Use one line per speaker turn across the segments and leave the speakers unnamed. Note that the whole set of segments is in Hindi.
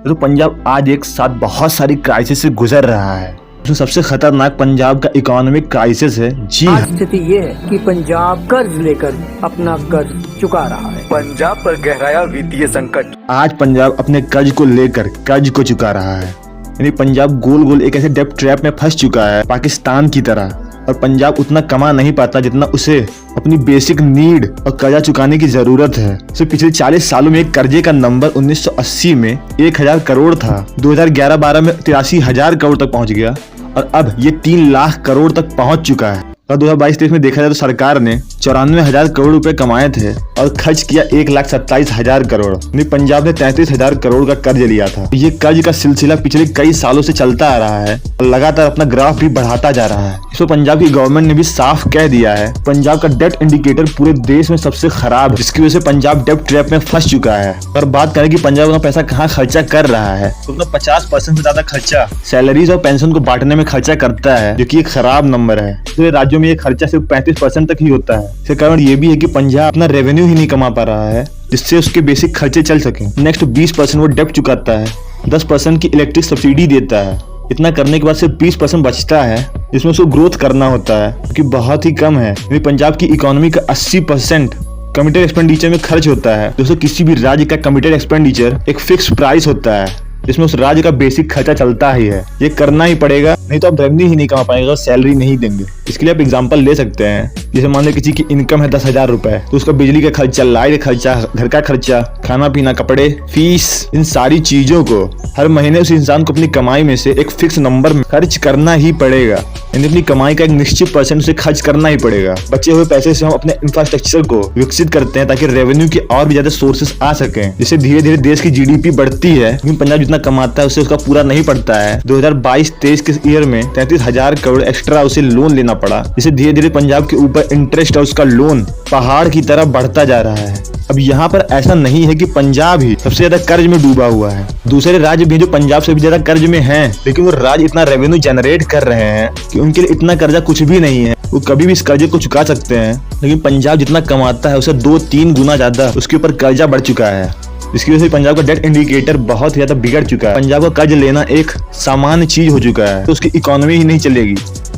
तो पंजाब आज एक साथ बहुत सारी क्राइसिस से गुजर रहा है। तो सबसे खतरनाक पंजाब का इकोनॉमिक क्राइसिस है। जी
आज स्थिति ये है कि पंजाब कर्ज लेकर अपना कर्ज चुका रहा है।
पंजाब पर गहराया वित्तीय संकट।
आज पंजाब अपने कर्ज को लेकर कर्ज को चुका रहा है। यानी पंजाब गोल गोल एक ऐसे डेब्ट ट्रैप में फंस चुका है पाकिस्तान की तरह। और पंजाब उतना कमा नहीं पाता जितना उसे अपनी बेसिक नीड और कर्जा चुकाने की जरूरत है। तो पिछले 40 सालों में कर्जे का नंबर 1980 में 1000 करोड़ था, 2011-12 में 83,000 करोड़ तक पहुंच गया और अब ये 3 लाख करोड़ तक पहुंच चुका है। और 2022-23 में देखा जाए तो सरकार ने 94,000 करोड़ रुपए कमाए थे और खर्च किया 1,27,000 करोड़। पंजाब ने 33,000 करोड़ का कर्ज लिया था। ये कर्ज का सिलसिला पिछले कई सालों से चलता आ रहा है और लगातार अपना ग्राफ भी बढ़ाता जा रहा है। इसमें पंजाब की गवर्नमेंट ने भी साफ कह दिया है पंजाब का डेट इंडिकेटर पूरे देश में सबसे खराब है, जिसकी वजह से पंजाब डेट ट्रैप में फंस चुका है। और बात करें कि पंजाब अपना पैसा कहाँ खर्चा कर रहा है तो अपना 50% से ज्यादा खर्चा सैलरीज और पेंशन को बांटने में खर्चा करता है, जो कि एक खराब नंबर है। तो राज्यों में ये खर्चा सिर्फ 35% तक ही होता है। इसका कारण ये भी है कि पंजाब अपना रेवेन्यू ही नहीं कमा पा रहा है जिससे उसके बेसिक खर्चे चल सके। नेक्स्ट 20% वो डेब्ट चुकाता है, 10% की इलेक्ट्रिक सब्सिडी देता है। इतना करने के बाद सिर्फ 20% बचता है जिसमें उसको ग्रोथ करना होता है, क्योंकि बहुत ही कम है। पंजाब की इकोनॉमी का 80% कमिटेड एक्सपेंडिचर में खर्च होता है। दोस्तों, किसी भी राज्य का कमिटेड एक्सपेंडिचर एक फिक्स प्राइस होता है जिसमें उस राज्य का बेसिक खर्चा चलता ही है। ये करना ही पड़ेगा, नहीं तो आप रेवेन्यू ही नहीं कमा पाएंगे और सैलरी नहीं देंगे। इसके लिए आप एग्जांपल ले सकते हैं, जैसे मान लो किसी की इनकम है 10,000 रुपए, तो उसका बिजली का खर्चा, लाइट का खर्चा, घर का खर्चा, खाना पीना, कपड़े, फीस, इन सारी चीजों को हर महीने उस इंसान को अपनी कमाई में से एक फिक्स नंबर में खर्च करना ही पड़ेगा। यानी अपनी कमाई का एक निश्चित % उसे खर्च करना ही पड़ेगा। बचे हुए पैसे से हम अपने इंफ्रास्ट्रक्चर को विकसित करते हैं ताकि रेवेन्यू के और भी ज्यादा सोर्सेस आ सके, जिससे धीरे धीरे देश की जीडीपी बढ़ती है। लेकिन पंजाब जितना कमाता है उससे उसका पूरा नहीं पड़ता है। 2022-23 के ईयर में 33,000 करोड़ एक्स्ट्रा उसे लोन लेना पड़ा, जिससे धीरे धीरे पंजाब के ऊपर इंटरेस्ट और उसका लोन पहाड़ की तरह बढ़ता जा रहा है। अब यहाँ पर ऐसा नहीं है कि पंजाब ही सबसे ज्यादा कर्ज में डूबा हुआ है। दूसरे राज्य भी जो पंजाब से भी ज्यादा कर्ज में हैं, लेकिन वो राज्य इतना रेवेन्यू जनरेट कर रहे हैं कि उनके लिए इतना कर्जा कुछ भी नहीं है। वो कभी भी इस कर्जे को चुका सकते हैं। लेकिन पंजाब जितना कमाता है उसे 2-3 गुना ज्यादा उसके ऊपर कर्जा बढ़ चुका है, जिसकी वजह से पंजाब का डेट इंडिकेटर बहुत ज्यादा बिगड़ चुका है। पंजाब का कर्ज लेना एक सामान्य चीज हो चुका है, तो उसकी इकोनॉमी ही नहीं चलेगी।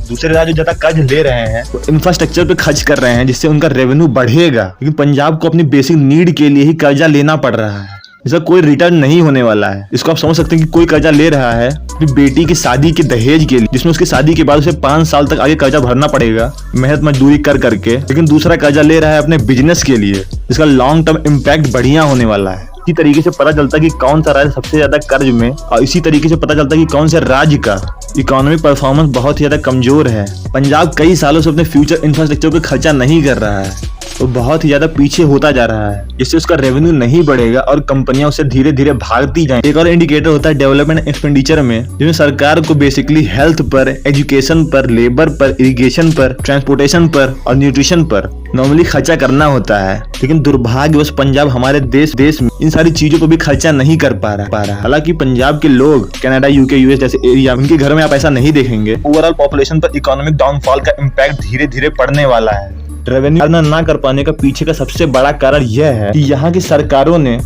दूसरे राज्य ज्यादा कर्ज ले रहे हैं तो इंफ्रास्ट्रक्चर पे खर्च कर रहे हैं, जिससे उनका रेवेन्यू बढ़ेगा। लेकिन पंजाब को अपनी बेसिक नीड के लिए ही कर्जा लेना पड़ रहा है। इसका कोई रिटर्न नहीं होने वाला है। इसको आप समझ सकते हैं कि कोई कर्जा ले रहा है अपनी बेटी की शादी के दहेज के लिए, जिसमें उसकी शादी के बाद उसे 5 साल तक आगे कर्जा भरना पड़ेगा मेहनत मजदूरी कर करके। लेकिन दूसरा कर्जा ले रहा है अपने बिजनेस के लिए, जिसका लॉन्ग टर्म इम्पैक्ट बढ़िया होने वाला है। इसी तरीके से पता चलता है कि कौन सा राज्य सबसे ज्यादा कर्ज में, और इसी तरीके से पता चलता है कि कौन से राज्य का इकोनॉमिक परफॉर्मेंस बहुत ही ज्यादा कमजोर है। पंजाब कई सालों से अपने फ्यूचर इंफ्रास्ट्रक्चर पे खर्चा नहीं कर रहा है, तो बहुत ही ज्यादा पीछे होता जा रहा है, जिससे उसका रेवेन्यू नहीं बढ़ेगा और कंपनियां उससे धीरे धीरे भागती जाएंगी। एक और इंडिकेटर होता है डेवलपमेंट एक्सपेंडिचर में, जिसमें सरकार को बेसिकली हेल्थ पर, एजुकेशन पर, लेबर पर, इरिगेशन पर, ट्रांसपोर्टेशन पर और न्यूट्रिशन पर नॉर्मली खर्चा करना होता है। लेकिन दुर्भाग्यवश पंजाब हमारे देश में इन सारी चीजों को भी खर्चा नहीं कर पा रहा। हालांकि पंजाब के लोग कनाडा, यूके, यूएस जैसे एरिया, उनके घर में आप ऐसा नहीं देखेंगे। ओवरऑल पॉपुलेशन पर इकोनॉमिक डाउनफॉल का इम्पैक्ट धीरे धीरे पड़ने वाला है। रेवेन्यू अर्न ना कर पाने का पीछे का सबसे बड़ा कारण यह है कि यहाँ की सरकारों ने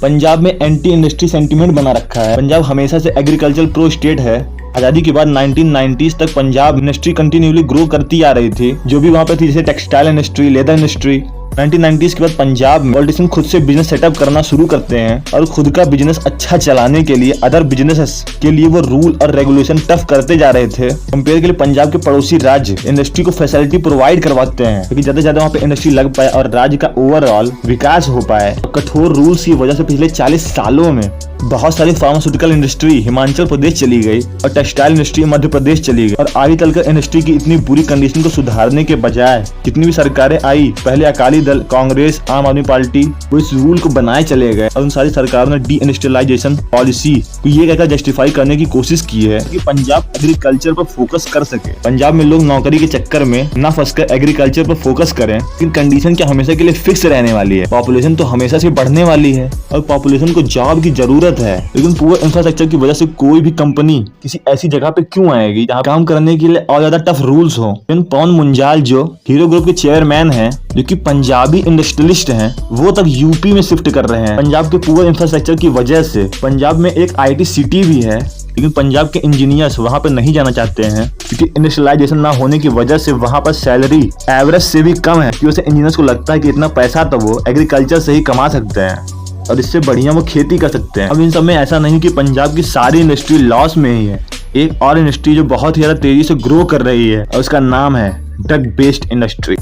पंजाब में एंटी इंडस्ट्री सेंटीमेंट बना रखा है। पंजाब हमेशा से एग्रीकल्चर प्रो स्टेट है। आजादी के बाद 1990s तक पंजाब इंडस्ट्री कंटिन्यूली ग्रो करती आ रही थी, जो भी वहाँ पे थी, जैसे textile industry, leather industry. 1990s के बाद पंजाब में पॉलिटिशियन खुद से बिजनेस सेटअप करना शुरू करते हैं और खुद का बिजनेस अच्छा चलाने के लिए अदर बिजनेसेस के लिए वो रूल और रेगुलेशन टफ करते जा रहे थे। कंपेयर के लिए पंजाब के पड़ोसी राज्य इंडस्ट्री को फैसिलिटी प्रोवाइड करवाते हैं, क्योंकि ज्यादा से ज्यादा वहाँ पे इंडस्ट्री लग पाए और राज्य का ओवरऑल विकास हो पाए। कठोर रूल्स की वजह से पिछले 40 सालों में बहुत सारी फार्मास्यूटिकल इंडस्ट्री हिमाचल प्रदेश चली गई और टेक्सटाइल इंडस्ट्री मध्य प्रदेश चली गई। और आगे चलकर इंडस्ट्री की इतनी बुरी कंडीशन को सुधारने के बजाय जितनी भी सरकारें आई, पहले अकाली दल, कांग्रेस, आम आदमी पार्टी, वो इस रूल को बनाए चले गए और उन सारी सरकारों ने डी इंडस्ट्रियलाइजेशन पॉलिसी को ये कहकर जस्टिफाई करने की कोशिश की है कि पंजाब एग्रीकल्चर पर फोकस कर सके। पंजाब में लोग नौकरी के चक्कर में न फंसकर एग्रीकल्चर पर फोकस करें। लेकिन कंडीशन क्या हमेशा के लिए फिक्स रहने वाली है? पॉपुलेशन तो हमेशा से बढ़ने वाली है और पॉपुलेशन को जॉब की जरूरत है। लेकिन पुअर इंफ्रास्ट्रक्चर की वजह से कोई भी कंपनी किसी ऐसी जगह पे क्यों आएगी जहाँ काम करने के लिए और ज्यादा टफ रूल्स हो। पवन मुंजाल जो हीरो ग्रुप के चेयरमैन हैं, जो कि पंजाबी इंडस्ट्रियलिस्ट हैं वो तक यूपी में शिफ्ट कर रहे हैं। पंजाब के पुअर इंफ्रास्ट्रक्चर की वजह से पंजाब में एक IT सिटी भी है, लेकिन पंजाब के इंजीनियर्स वहां पर नहीं जाना चाहते हैं क्योंकि इंडस्ट्रियलाइजेशन ना होने की वजह से वहां पर सैलरी एवरेज से भी कम है। क्योंकि इंजीनियर्स को लगता है कि इतना पैसा तो वो एग्रीकल्चर से ही कमा सकते हैं और इससे बढ़िया वो खेती कर सकते हैं। अब इन सब में ऐसा नहीं कि पंजाब की सारी इंडस्ट्री लॉस में ही है। एक और इंडस्ट्री जो बहुत ही ज्यादा तेजी से ग्रो कर रही है और उसका नाम है ड्रग बेस्ड इंडस्ट्री।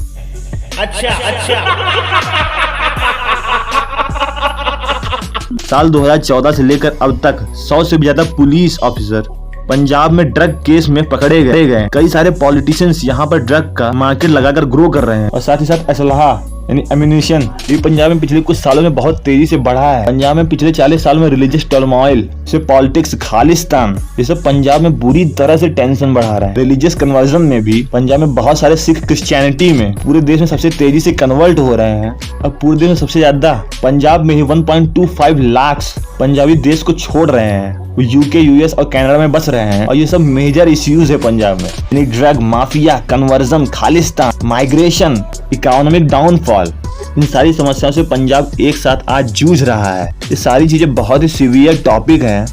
साल 2014 से लेकर अब तक 100 से भी ज्यादा पुलिस ऑफिसर पंजाब में ड्रग केस में पकड़े गए। कई सारे पॉलिटिशियंस यहाँ पर ड्रग का मार्केट लगाकर ग्रो कर रहे हैं और साथ ही साथ असलहा यानी एम्यूनिशन ये पंजाब में पिछले कुछ सालों में बहुत तेजी से बढ़ा है। पंजाब में पिछले 40 सालों में रिलीजियस टर्मोइल से पॉलिटिक्स, खालिस्तान ये सब पंजाब में बुरी तरह से टेंशन बढ़ा रहा है। रिलीजियस कन्वर्जन में भी पंजाब में बहुत सारे सिख क्रिश्चियनिटी में पूरे देश में सबसे तेजी से कन्वर्ट हो रहे हैं और पूरे देश में सबसे ज्यादा पंजाब में ही 1.25 लाख पंजाबी देश को छोड़ रहे हैं। वो यूके, यूएस और कनाडा में बस रहे हैं और ये सब मेजर इश्यूज है पंजाब में, यानी drug mafia, conversion, Khalistan, migration, economic downfall. इन सारी समस्याओं से पंजाब एक साथ आज जूझ रहा है। ये सारी चीजें बहुत ही सीवियर टॉपिक हैं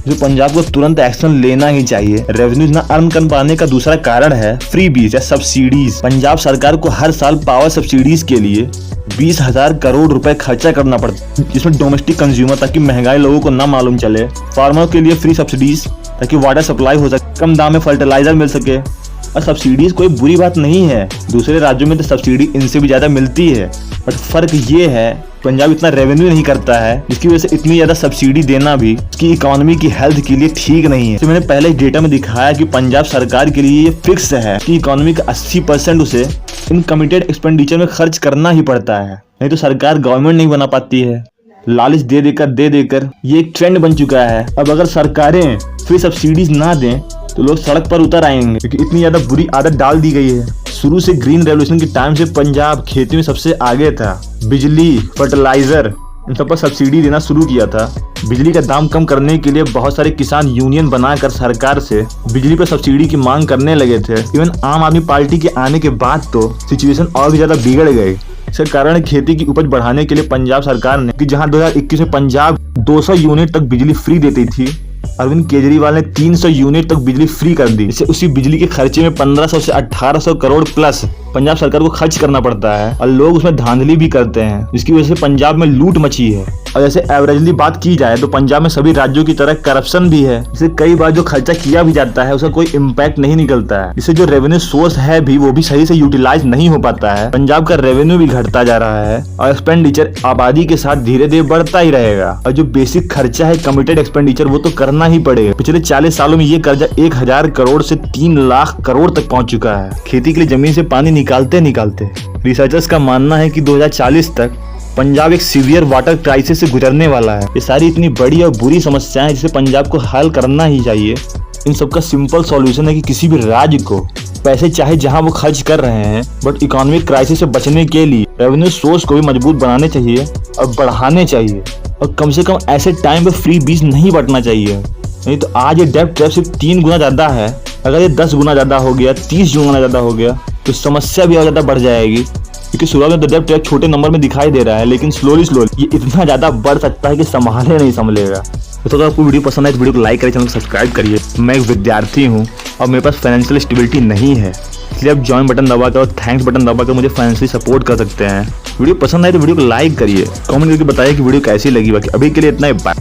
जो पंजाब को तुरंत एक्शन लेना ही चाहिए। रेवेन्यू ना अर्न कर पाने का दूसरा कारण है फ्री बीज या सब्सिडीज। पंजाब सरकार को हर साल पावर सब्सिडीज के लिए 20,000 करोड़ रुपए खर्चा करना पड़ता है, जिसमें डोमेस्टिक कंज्यूमर ताकि महंगाई लोगों को ना मालूम चले, फार्मर के लिए फ्री सब्सिडीज ताकि वाटर सप्लाई हो सके, कम दाम में फर्टिलाइजर मिल सके। और सब्सिडीज कोई बुरी बात नहीं है, दूसरे राज्यों में तो सब्सिडी इनसे भी ज्यादा मिलती है, बट फर्क ये है पंजाब इतना रेवेन्यू नहीं करता है जिसकी वजह से इतनी ज्यादा सब्सिडी देना भी उसकी इकोनॉमी की हेल्थ के लिए ठीक नहीं है। तो मैंने पहले डेटा में दिखाया कि पंजाब सरकार के लिए ये फिक्स है कि इकोनॉमी का 80% उसे इनकमिटेड एक्सपेंडिचर में खर्च करना ही पड़ता है, नहीं तो सरकार गवर्नमेंट नहीं बना पाती है। लालच दे देकर ये एक ट्रेंड बन चुका है। अब अगर सरकारें फ्री सब्सिडीज ना दें तो लोग सड़क पर उतर आएंगे क्योंकि इतनी ज्यादा बुरी आदत डाल दी गई है। शुरू से ग्रीन रेवोल्यूशन के टाइम से पंजाब खेती में सबसे आगे था। बिजली, फर्टिलाइजर इन सब पर सब्सिडी देना शुरू किया था। बिजली का दाम कम करने के लिए बहुत सारे किसान यूनियन बनाकर सरकार से बिजली पर सब्सिडी की मांग करने लगे थे। इवन आम आदमी पार्टी के आने के बाद तो सिचुएशन और भी ज्यादा बिगड़ गई। इसके कारण खेती की उपज बढ़ाने के लिए पंजाब सरकार ने कि जहां 2021 में पंजाब 200 यूनिट तक बिजली फ्री देती थी, अरविंद केजरीवाल ने 300 यूनिट तक बिजली फ्री कर दी। इससे उसी बिजली के खर्चे में 1500 से 1800 करोड़ प्लस पंजाब सरकार को खर्च करना पड़ता है और लोग उसमें धांधली भी करते हैं, जिसकी वजह से पंजाब में लूट मची है। और जैसे एवरेजली बात की जाए तो पंजाब में सभी राज्यों की तरह करप्शन भी है, जिससे कई बार जो खर्चा किया भी जाता है उसका कोई इम्पैक्ट नहीं निकलता है। इससे जो रेवेन्यू सोर्स है भी वो भी सही से यूटिलाइज नहीं हो पाता है। पंजाब का रेवेन्यू भी घटता जा रहा है और एक्सपेंडिचर आबादी के साथ धीरे धीरे बढ़ता ही रहेगा। और जो बेसिक खर्चा है कमिटेड एक्सपेंडिचर वो तो करना ही पड़ेगा। पिछले 40 सालों में ये कर्जा 1000 करोड़ से 3 लाख करोड़ तक पहुंच चुका है। खेती के लिए जमीन से पानी निकालते रिसर्चर्स का मानना है कि 2040 तक पंजाब एक सीवियर वाटर क्राइसिस से गुजरने वाला है। ये सारी इतनी बड़ी और बुरी समस्याएं जिसे पंजाब को हल करना ही चाहिए। इन सब का सिंपल सॉल्यूशन है कि किसी भी राज्य को पैसे चाहे जहां वो खर्च कर रहे हैं, बट इकोनॉमिक क्राइसिस से बचने के लिए रेवेन्यू सोर्स को भी मजबूत बनाने चाहिए और बढ़ाने चाहिए। और कम से कम ऐसे टाइम पे फ्री बीज नहीं बंटना चाहिए, नहीं तो आज ये डेब्ट ट्रैप सिर्फ 3 गुना ज्यादा है, अगर ये 10 गुना ज्यादा हो गया, 30 गुना ज्यादा हो गया तो समस्या भी और ज्यादा बढ़ जाएगी। क्योंकि शुरुआत में डेब्ट ट्रैप छोटे नंबर में दिखाई दे रहा है, लेकिन स्लोली ये इतना ज्यादा बढ़ सकता है कि संभाले नहीं संभलेगा। तो अगर आपको वीडियो पसंद आए तो वीडियो को लाइक करिए, चैनल को सब्सक्राइब करिए। मैं एक विद्यार्थी हूँ और मेरे पास फाइनेंशियल स्टेबिलिटी नहीं है, इसलिए आप ज्वाइन बटन दबाकर और थैंक्स बटन दबाकर मुझे फाइनेंशियली सपोर्ट कर सकते हैं। वीडियो पसंद आए तो वीडियो को लाइक करिए, कमेंट करके बताइए कि वीडियो कैसी लगी। बाकी अभी के लिए इतना ही, बाय।